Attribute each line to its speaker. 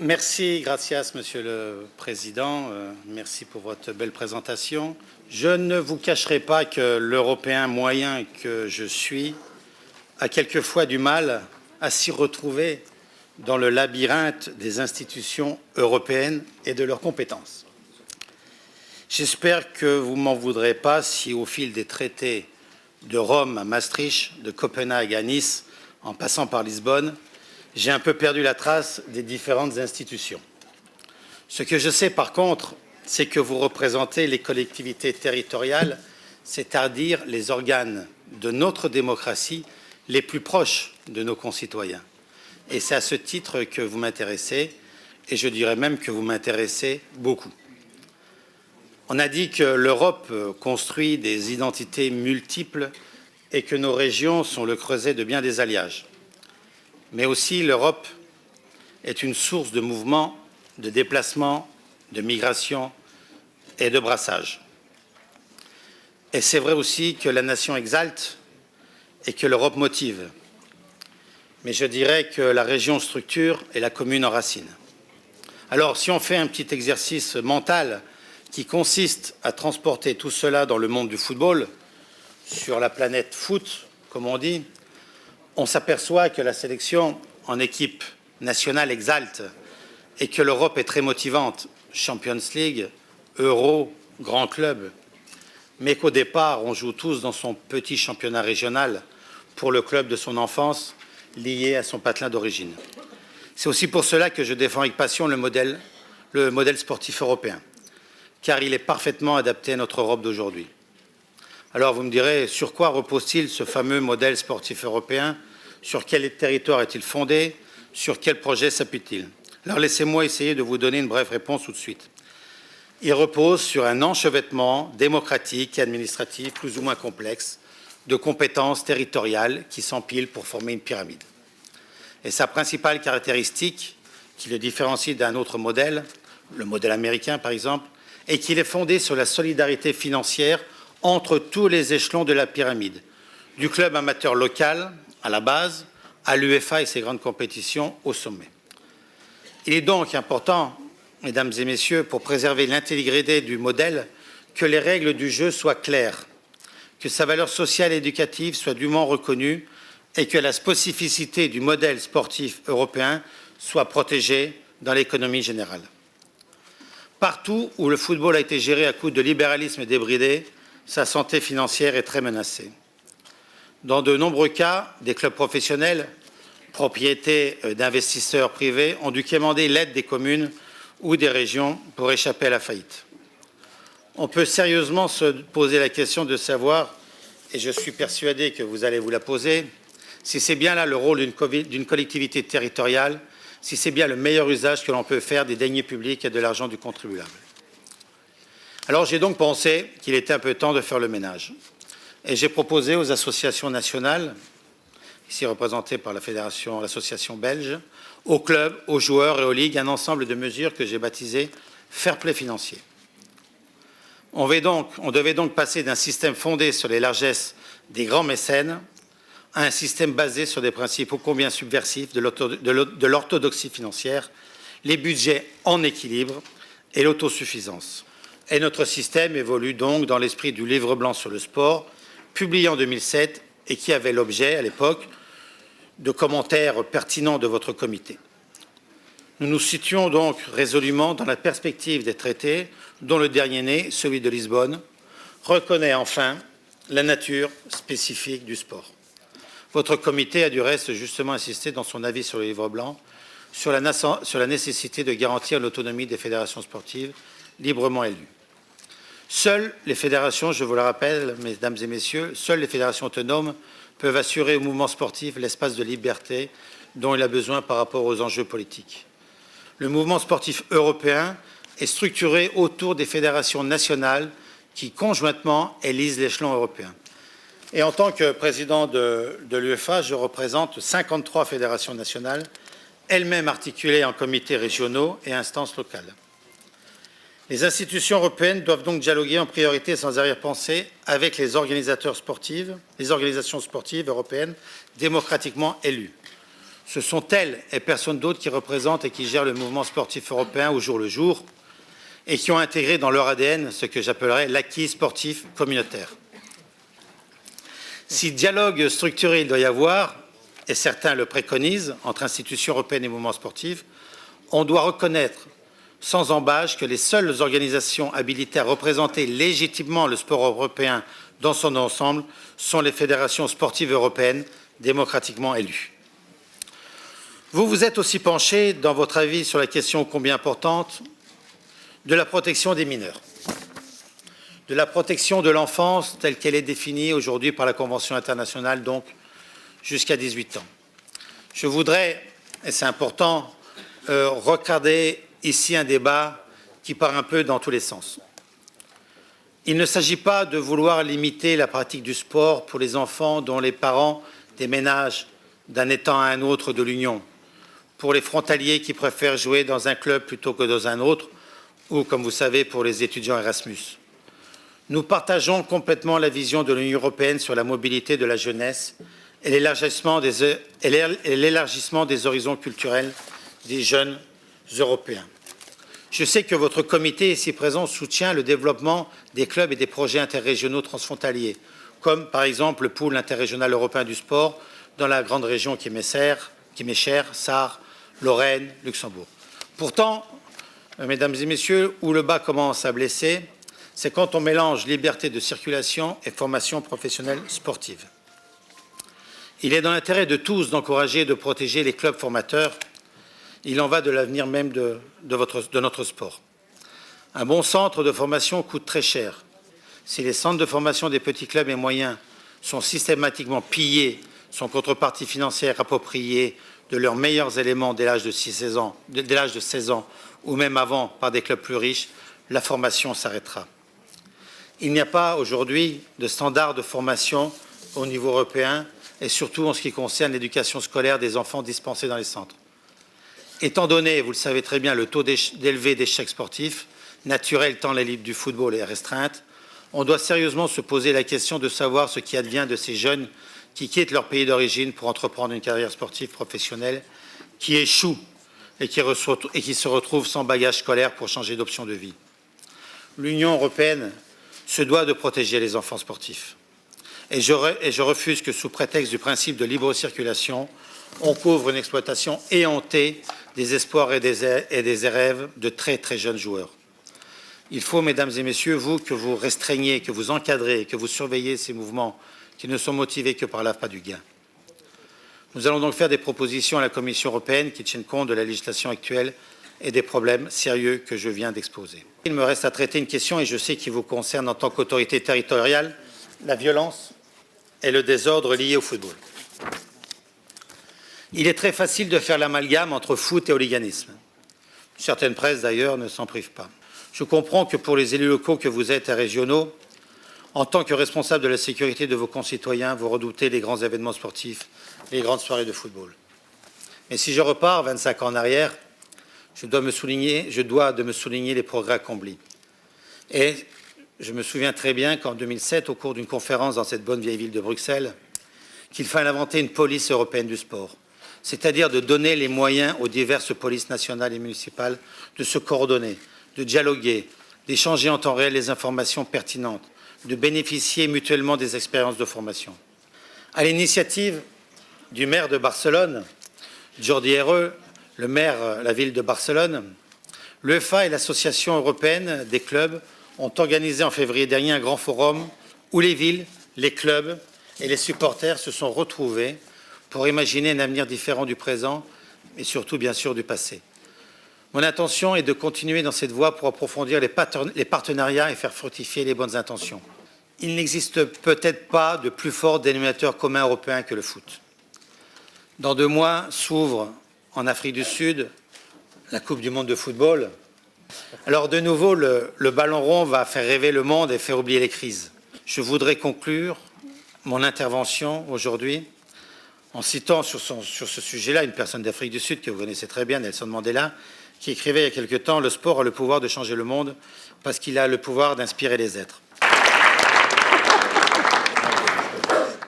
Speaker 1: Merci, gracias, Monsieur le Président. Merci pour votre belle présentation. Je ne vous cacherai pas que l'Européen moyen que je suis a quelquefois du mal à s'y retrouver dans le labyrinthe des institutions européennes et de leurs compétences. J'espère que vous ne m'en voudrez pas si, au fil des traités de Rome à Maastricht, de Copenhague à Nice, en passant par Lisbonne, j'ai un peu perdu la trace des différentes institutions. Ce que je sais par contre, c'est que vous représentez les collectivités territoriales, c'est-à-dire les organes de notre démocratie les plus proches de nos concitoyens. Et c'est à ce titre que vous m'intéressez, et je dirais même que vous m'intéressez beaucoup. On a dit que l'Europe construit des identités multiples et que nos régions sont le creuset de bien des alliages. Mais aussi, l'Europe est une source de mouvement, de déplacement, de migration et de brassage. Et c'est vrai aussi que la nation exalte et que l'Europe motive. Mais je dirais que la région structure et la commune enracine. Alors, si on fait un petit exercice mental qui consiste à transporter tout cela dans le monde du football, sur la planète foot, comme on dit, on s'aperçoit que la sélection en équipe nationale exalte et que l'Europe est très motivante, Champions League, Euro, grand club, mais qu'au départ, on joue tous dans son petit championnat régional pour le club de son enfance, lié à son patelin d'origine. C'est aussi pour cela que je défends avec passion le modèle sportif européen, car il est parfaitement adapté à notre Europe d'aujourd'hui. Alors vous me direz, sur quoi repose-t-il ce fameux modèle sportif européen? Sur quel territoire est-il fondé? Sur quel projet s'appuie-t-il? Alors laissez-moi essayer de vous donner une brève réponse tout de suite. Il repose sur un enchevêtrement démocratique et administratif plus ou moins complexe de compétences territoriales qui s'empilent pour former une pyramide. Et sa principale caractéristique, qui le différencie d'un autre modèle, le modèle américain par exemple, est qu'il est fondé sur la solidarité financière entre tous les échelons de la pyramide, du club amateur local à la base, à l'UEFA et ses grandes compétitions au sommet. Il est donc important, mesdames et messieurs, pour préserver l'intégrité du modèle, que les règles du jeu soient claires, que sa valeur sociale et éducative soit dûment reconnue et que la spécificité du modèle sportif européen soit protégée dans l'économie générale. Partout où le football a été géré à coup de libéralisme débridé, sa santé financière est très menacée. Dans de nombreux cas, des clubs professionnels, propriétés d'investisseurs privés, ont dû quémander l'aide des communes ou des régions pour échapper à la faillite. On peut sérieusement se poser la question de savoir, et je suis persuadé que vous allez vous la poser, si c'est bien là le rôle d'une collectivité territoriale, si c'est bien le meilleur usage que l'on peut faire des deniers publics et de l'argent du contribuable. Alors j'ai donc pensé qu'il était un peu temps de faire le ménage. Et j'ai proposé aux associations nationales, ici représentées par l'association belge, aux clubs, aux joueurs et aux ligues, un ensemble de mesures que j'ai baptisées fair play financier. On devait donc passer d'un système fondé sur les largesses des grands mécènes à un système basé sur des principes ô combien subversifs de l'orthodoxie financière, les budgets en équilibre et l'autosuffisance. Et notre système évolue donc dans l'esprit du livre blanc sur le sport, publié en 2007 et qui avait l'objet, à l'époque, de commentaires pertinents de votre comité. Nous nous situons donc résolument dans la perspective des traités, dont le dernier né, celui de Lisbonne, reconnaît enfin la nature spécifique du sport. Votre comité a du reste justement insisté dans son avis sur le livre blanc sur la nécessité de garantir l'autonomie des fédérations sportives librement élues. Seules les fédérations, je vous le rappelle, mesdames et messieurs, seules les fédérations autonomes peuvent assurer au mouvement sportif l'espace de liberté dont il a besoin par rapport aux enjeux politiques. Le mouvement sportif européen est structuré autour des fédérations nationales qui, conjointement, élisent l'échelon européen. Et en tant que président de l'UEFA, je représente 53 fédérations nationales, elles-mêmes articulées en comités régionaux et instances locales. Les institutions européennes doivent donc dialoguer en priorité sans arrière-pensée avec les organisations sportives européennes démocratiquement élues. Ce sont elles et personne d'autre qui représentent et qui gèrent le mouvement sportif européen au jour le jour et qui ont intégré dans leur ADN ce que j'appellerais l'acquis sportif communautaire. Si dialogue structuré il doit y avoir, et certains le préconisent, entre institutions européennes et mouvements sportifs, on doit reconnaître sans embâche que les seules organisations habilitées à représenter légitimement le sport européen dans son ensemble sont les fédérations sportives européennes démocratiquement élues. Vous vous êtes aussi penché dans votre avis sur la question combien importante de la protection des mineurs, de la protection de l'enfance telle qu'elle est définie aujourd'hui par la Convention internationale, donc jusqu'à 18 ans. Je voudrais, et c'est important, regarder ici un débat qui part un peu dans tous les sens. Il ne s'agit pas de vouloir limiter la pratique du sport pour les enfants dont les parents déménagent d'un État à un autre de l'Union, pour les frontaliers qui préfèrent jouer dans un club plutôt que dans un autre, ou, comme vous savez, pour les étudiants Erasmus. Nous partageons complètement la vision de l'Union européenne sur la mobilité de la jeunesse et l'élargissement des horizons culturels des jeunes européens. Je sais que votre comité ici présent soutient le développement des clubs et des projets interrégionaux transfrontaliers, comme par exemple le pool interrégional européen du sport dans la grande région qui m'est chère, Sarre, Lorraine, Luxembourg. Pourtant, mesdames et messieurs, où le bas commence à blesser, c'est quand on mélange liberté de circulation et formation professionnelle sportive. Il est dans l'intérêt de tous d'encourager et de protéger les clubs formateurs. Il en va de l'avenir même de notre sport. Un bon centre de formation coûte très cher. Si les centres de formation des petits clubs et moyens sont systématiquement pillés, sans contrepartie financière appropriée de leurs meilleurs éléments dès l'âge de 16 ans ou même avant par des clubs plus riches, la formation s'arrêtera. Il n'y a pas aujourd'hui de standard de formation au niveau européen et surtout en ce qui concerne l'éducation scolaire des enfants dispensés dans les centres. Étant donné, vous le savez très bien, le taux élevé d'échecs sportifs, naturel tant l'élite du football est restreinte, on doit sérieusement se poser la question de savoir ce qui advient de ces jeunes qui quittent leur pays d'origine pour entreprendre une carrière sportive professionnelle, qui échouent et qui se retrouvent sans bagage scolaire pour changer d'option de vie. L'Union européenne se doit de protéger les enfants sportifs. Et je refuse que, sous prétexte du principe de libre circulation, on couvre une exploitation éhontée des espoirs et des rêves de très très jeunes joueurs. Il faut, mesdames et messieurs, que vous restreigniez, que vous encadrez, que vous surveillez ces mouvements qui ne sont motivés que par l'appât du gain. Nous allons donc faire des propositions à la Commission européenne qui tiennent compte de la législation actuelle et des problèmes sérieux que je viens d'exposer. Il me reste à traiter une question, et je sais qu'il vous concerne en tant qu'autorité territoriale, la violence et le désordre liés au football. Il est très facile de faire l'amalgame entre foot et hooliganisme. Certaines presses, d'ailleurs, ne s'en privent pas. Je comprends que pour les élus locaux que vous êtes et régionaux, en tant que responsable de la sécurité de vos concitoyens, vous redoutez les grands événements sportifs, les grandes soirées de football. Mais si je repars 25 ans en arrière, je dois de me souligner les progrès accomplis. Et je me souviens très bien qu'en 2007, au cours d'une conférence dans cette bonne vieille ville de Bruxelles, qu'il fallait inventer une police européenne du sport, c'est-à-dire de donner les moyens aux diverses polices nationales et municipales de se coordonner, de dialoguer, d'échanger en temps réel les informations pertinentes, de bénéficier mutuellement des expériences de formation. À l'initiative du maire de Barcelone, Jordi Herreux, le maire, la ville de Barcelone, l'UEFA et l'Association européenne des clubs ont organisé en février dernier un grand forum où les villes, les clubs et les supporters se sont retrouvés pour imaginer un avenir différent du présent et surtout, bien sûr, du passé. Mon intention est de continuer dans cette voie pour approfondir les partenariats et faire fructifier les bonnes intentions. Il n'existe peut-être pas de plus fort dénominateur commun européen que le foot. Dans 2 mois s'ouvre en Afrique du Sud la Coupe du monde de football. Alors de nouveau, le ballon rond va faire rêver le monde et faire oublier les crises. Je voudrais conclure mon intervention aujourd'hui en citant sur ce sujet-là une personne d'Afrique du Sud que vous connaissez très bien, Nelson Mandela, qui écrivait il y a quelque temps « Le sport a le pouvoir de changer le monde parce qu'il a le pouvoir d'inspirer les êtres ».